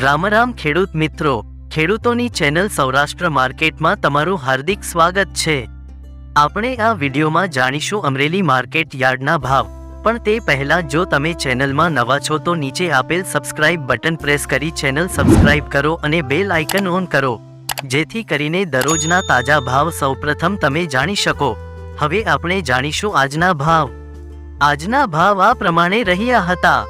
રામ રામ ખેડૂત મિત્રો, ખેડૂતોની ચેનલ સૌરાષ્ટ્ર માર્કેટમાં તમારું હાર્દિક સ્વાગત છે। આપણે આ વિડીયોમાં જાણીશું અમરેલી માર્કેટ યાર્ડના ભાવ। પણ તે પહેલા જો તમે ચેનલમાં નવા છો તો નીચે આપેલ સબસ્ક્રાઇબ બટન પ્રેસ કરી ચેનલ સબસ્ક્રાઇબ કરો અને બેલ આઇકન ઓન કરો, જેથી કરીને દરરોજના તાજા ભાવ સૌપ્રથમ તમે જાણી શકો। હવે આપણે જાણીશું આજના ભાવ। આજના ભાવ આ પ્રમાણે રહ્યા હતા।